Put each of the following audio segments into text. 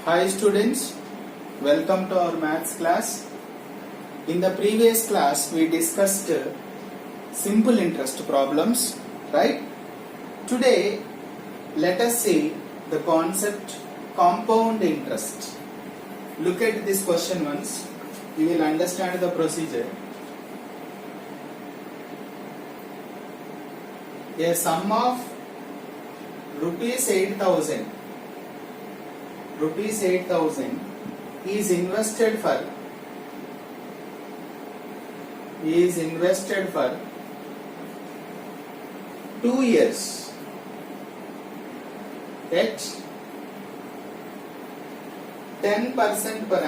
Hi students, welcome to our maths class. In the previous class we discussed simple interest problems, right? Today let us see the concept compound interest. Look at this question once, you will understand the procedure. A sum of rupees 8,000 is invested for 2 years at 10% per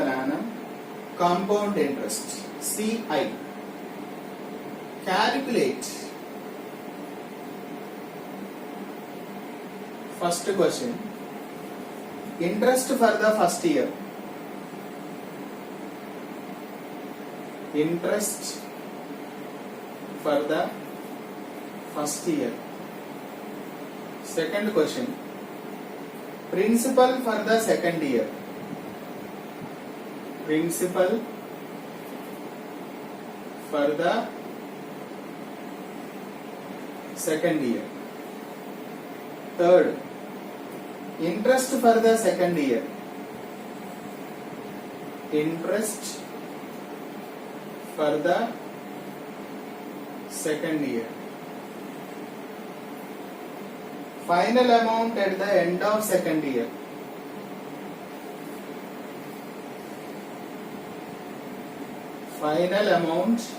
annum compound interest CI. Calculate. First question, interest for the first year. Interest for the first year. Second question, principal for the second year. Principal for the second year. Third, interest for the second year. Interest for the second year. Final amount at the end of second year. Final amount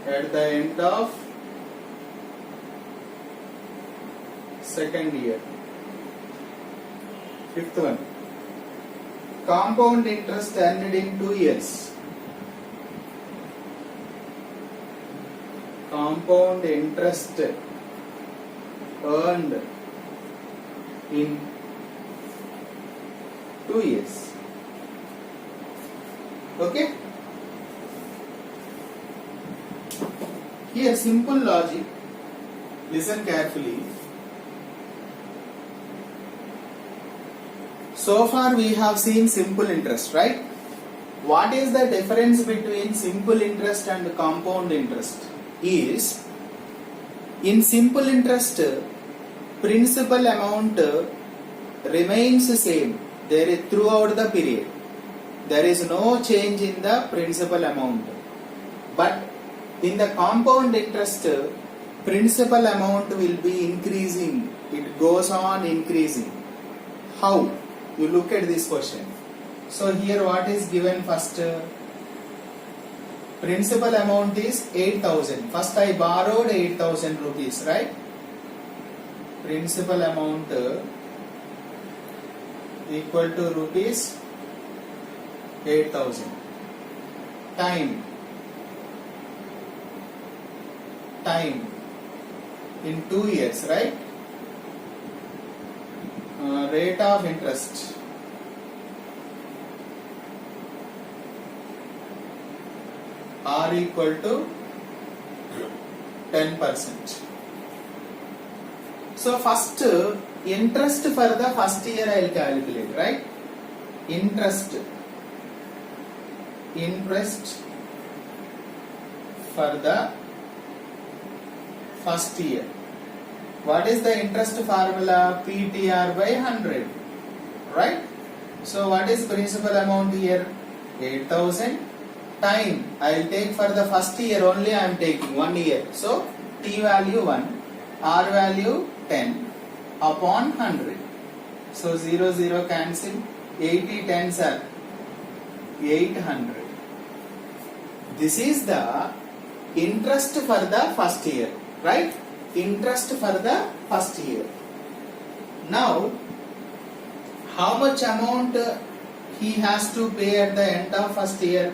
at the end of second year. Fifth one, compound interest earned in 2 years. Compound interest earned in 2 years. Okay? Here simple logic. Listen carefully. So far we have seen simple interest, right? What is the difference between simple interest and compound interest? Is in simple interest, principal amount remains same throughout the period. There is no change in the principal amount. But in the compound interest, principal amount will be increasing. It goes on increasing. How? You look at this question. So here what is given first? Principal amount is 8,000. First I borrowed 8,000 rupees, right? Principal amount equal to rupees 8,000. Time in 2 years, right? Rate of interest are equal to 10%. So first interest for the first year I will calculate, right? Interest for the first year. What is the interest formula? PTR by 100, right? So what is principal amount here? 8,000. Time I will take for the first year only, I am taking 1 year. So T value 1, R value 10 upon 100. So 0 0 cancel. 80 10s are 800. This is the interest for the first year, right? Interest for the first year. Now, how much amount he has to pay at the end of first year?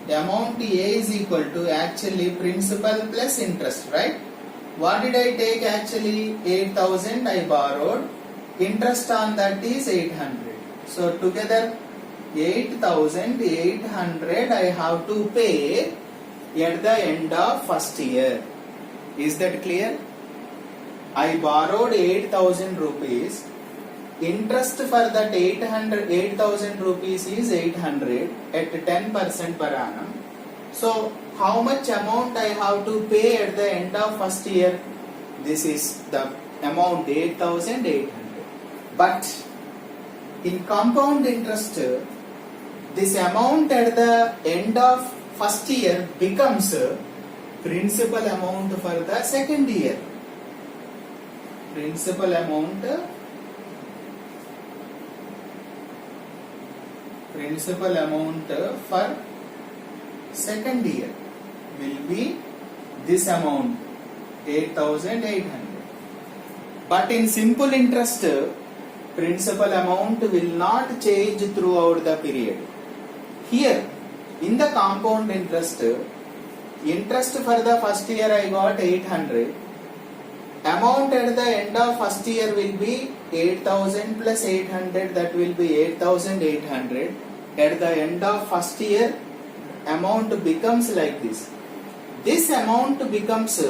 The amount A is equal to actually principal plus interest, right? What did I take actually? 8,000 I borrowed. Interest on that is 800. So together 8,800 I have to pay at the end of first year. Is that clear? I borrowed 8,000 rupees. Interest for that 8,000 rupees is 800 at 10% per annum. So how much amount I have to pay at the end of first year? This is the amount 8,800. But in compound interest, this amount at the end of first year becomes principal amount for the second year. Principal amount for second year will be this amount 8,800. But in simple interest, principal amount will not change throughout the period. Here in the compound interest for the first year I got 800. Amount at the end of first year will be 8,000 plus 800, that will be 8,800. At the end of first year, amount becomes like this. This amount becomes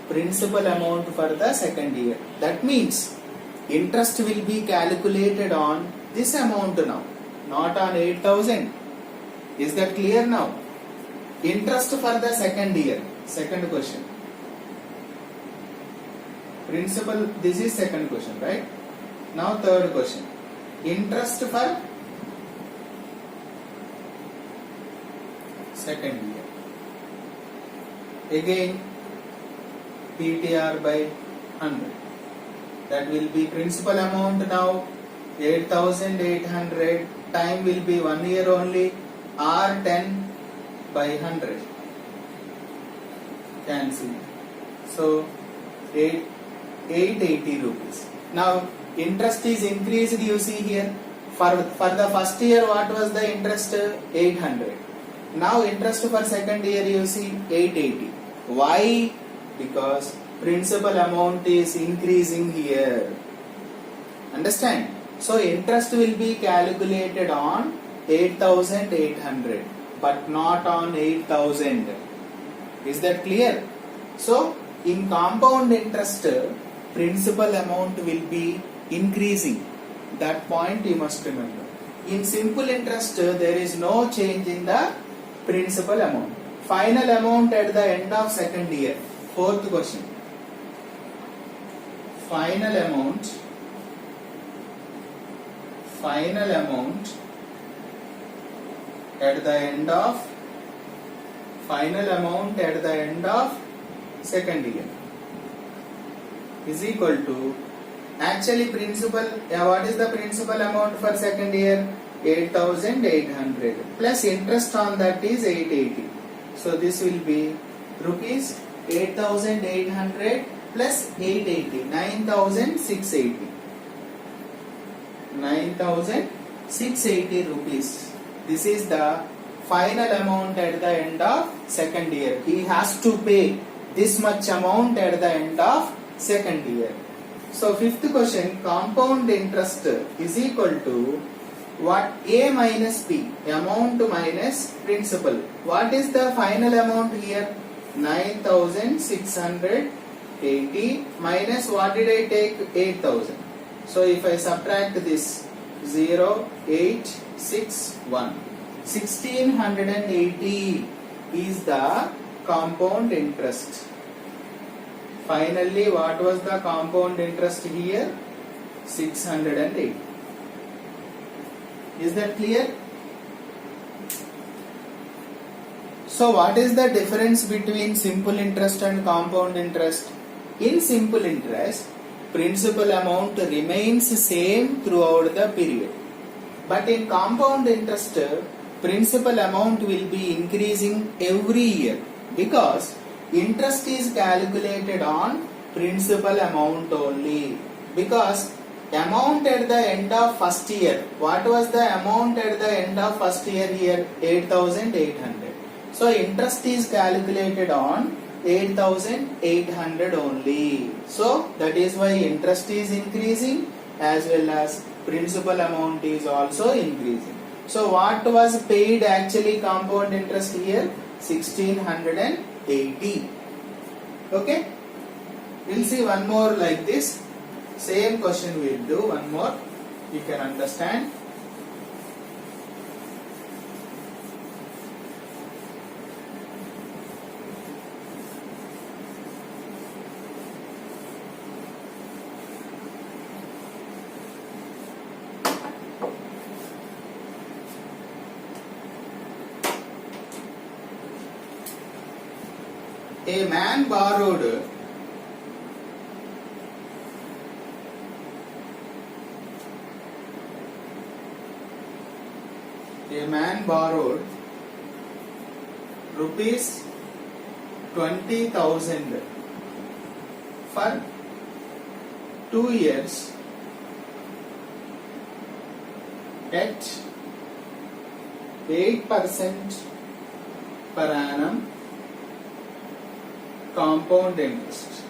principal amount for the second year. That means interest will be calculated on this amount now, not on 8,000. Is that clear now? Interest for the second year. Second question. Principal, this is second question, right? Now third question. Interest for second year. Again, PTR by 100. That will be principal amount now 8,800. Time will be 1 year only. R10 by 100. Cancel. So 880 rupees. Now interest is increased, you see here. For the first year, what was the interest? 800. Now interest for second year, you see 880. Why? Because principal amount is increasing here. Understand? So interest will be calculated on 8,800 but not on 8,000. Is that clear? So in compound interest, principal amount will be increasing. That point you must remember. In simple interest, there is no change in the principal amount. Final amount at the end of second year. Fourth question. Final amount at the end of second year is equal to, actually principal, what is the principal amount for second year? 8,800 plus interest on that is 880. So this will be rupees 8,800 plus 880, 9,680. 9,680 rupees. This is the final amount at the end of second year. He has to pay this much amount at the end of second year. So fifth question, compound interest is equal to what? A minus B, amount minus principal. What is the final amount here? 9,680 minus what did I take? 8,000. So if I subtract this, 0, 8, 6, 1. 1,680 is the compound interest. Finally, what was the compound interest here? 680. Is that clear? So what is the difference between simple interest and compound interest? In simple interest, principal amount remains same throughout the period. But in compound interest, principal amount will be increasing every year because interest is calculated on principal amount only. Because amount at the end of first year, what was the amount at the end of first year here? 8,800. So interest is calculated on 8,800 only. So that is why interest is increasing as well as principal amount is also increasing. So what was paid actually compound interest here? 1,680. Okay, we'll see one more like this. Same question we'll do one more. You can understand. A man borrowed rupees 20,000 for 2 years at 8% per annum compound interest.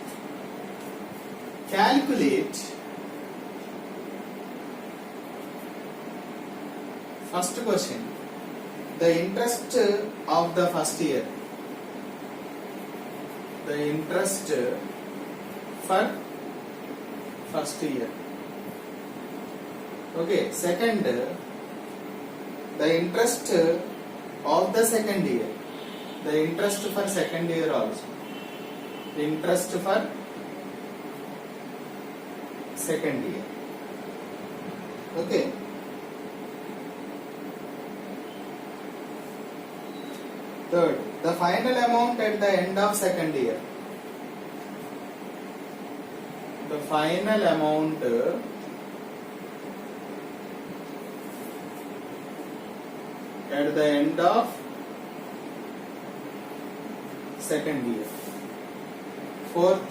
Calculate first question, the interest of the first year. The interest for first year. Okay, second, the interest of the second year. The interest for second year also. Interest for second year. Okay. Third, the final amount at the end of second year. The final amount at the end of second year. Fourth,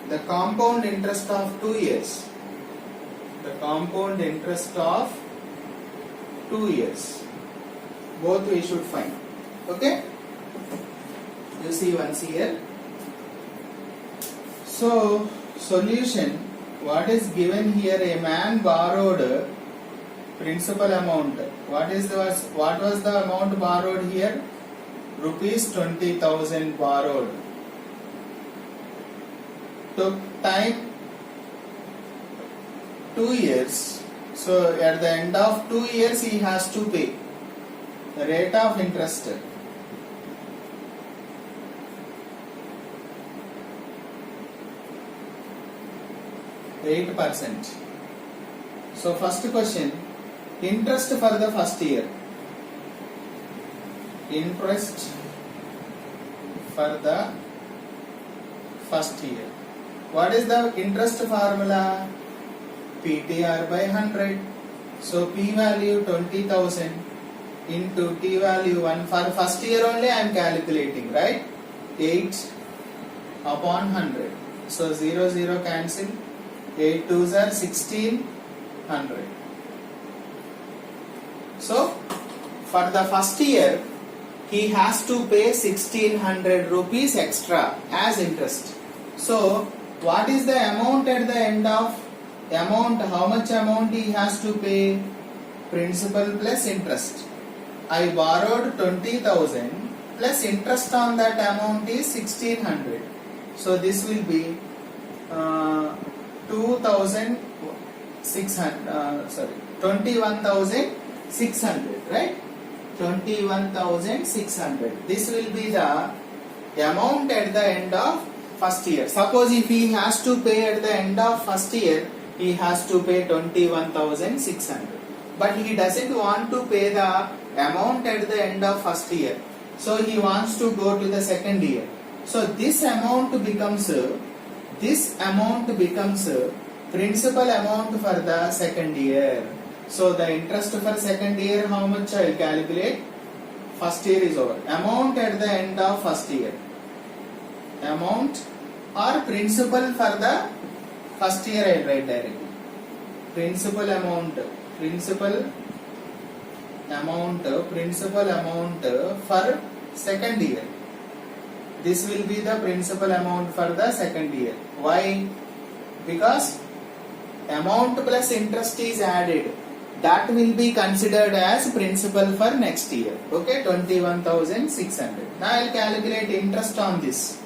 the compound interest of 2 years. The compound interest of 2 years. Both we should find. Okay? You see once here. So, solution, what is given here? A man borrowed principal amount. What was the amount borrowed here? Rupees 20,000 borrowed. Took time 2 years. So at the end of 2 years he has to pay. The rate of interest 8%. So first question, interest for the first year. Interest for the first year. What is the interest formula? PTR by 100. So P value 20,000 into T value 1. For first year only I am calculating, right? 8 upon 100. So 0 0 cancel. 8 2s are 1600. So for the first year he has to pay 1600 rupees extra as interest. So what is the amount at the end of amount? How much amount he has to pay? Principal plus interest. I borrowed 20,000 plus interest on that amount is 1600. So this will be 21,600, right? 21,600. This will be the amount at the end of first year. Suppose if he has to pay at the end of first year, he has to pay 21,600. But he doesn't want to pay the amount at the end of first year. So he wants to go to the second year. So this amount becomes principal amount for the second year. So the interest for second year, how much I will calculate? First year is over. Amount at the end of first year. Amount or principal for the first year I will write directly. Principal amount for second year. This will be the principal amount for the second year. Why? Because amount plus interest is added. That will be considered as principal for next year. Okay, 21,600. Now I will calculate interest on this.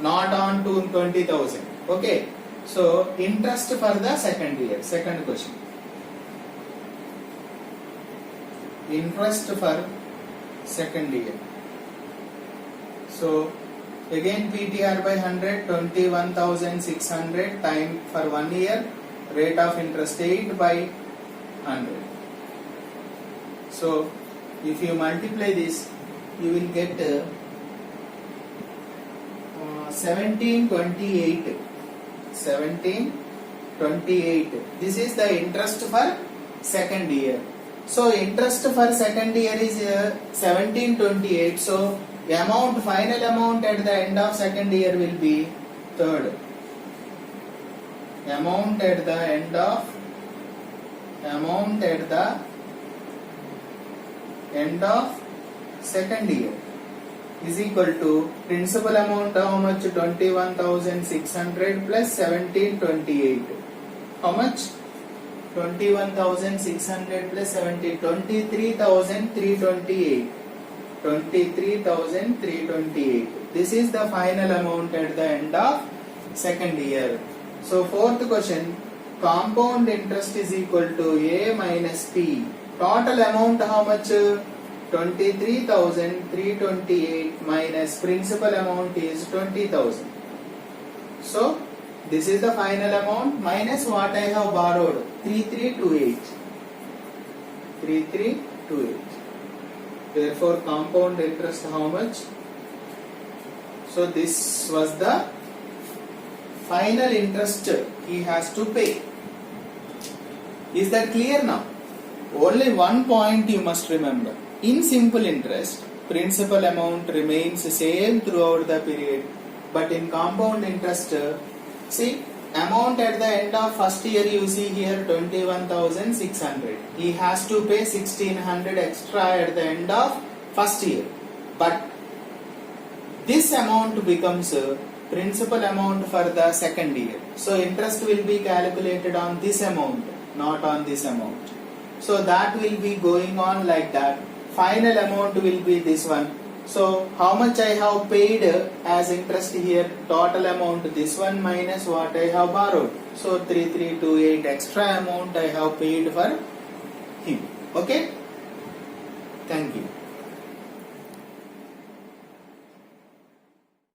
not on to 20,000. Okay. So interest for the second year. Second question. Interest for second year. So again PTR by 100, 21,600 time for 1 year, rate of interest 8 by 100. So if you multiply this, you will get 1728. 1728. This is the interest for second year. So interest for second year is 1728. So amount, final amount at the end of second year will be third. Amount at the end of second year is equal to principal amount how much? 21,600 plus 1728. How much? 21,600 plus 17, 23,328. 23,328. This is the final amount at the end of second year. So fourth question, compound interest is equal to A minus P. Total amount how much? 23,328 minus principal amount is 20,000. So this is the final amount minus what I have borrowed, 3328. 3328. Therefore compound interest how much? So this was the final interest he has to pay. Is that clear now? Only one point you must remember. In simple interest, principal amount remains same throughout the period. But in compound interest, see, amount at the end of first year you see here 21,600. He has to pay 1,600 extra at the end of first year. But this amount becomes principal amount for the second year. So interest will be calculated on this amount, not on this amount. So that will be going on like that. Final amount will be this one. So how much I have paid as interest here? Total amount this one minus what I have borrowed. So 3328 extra amount I have paid for him. Okay? Thank you.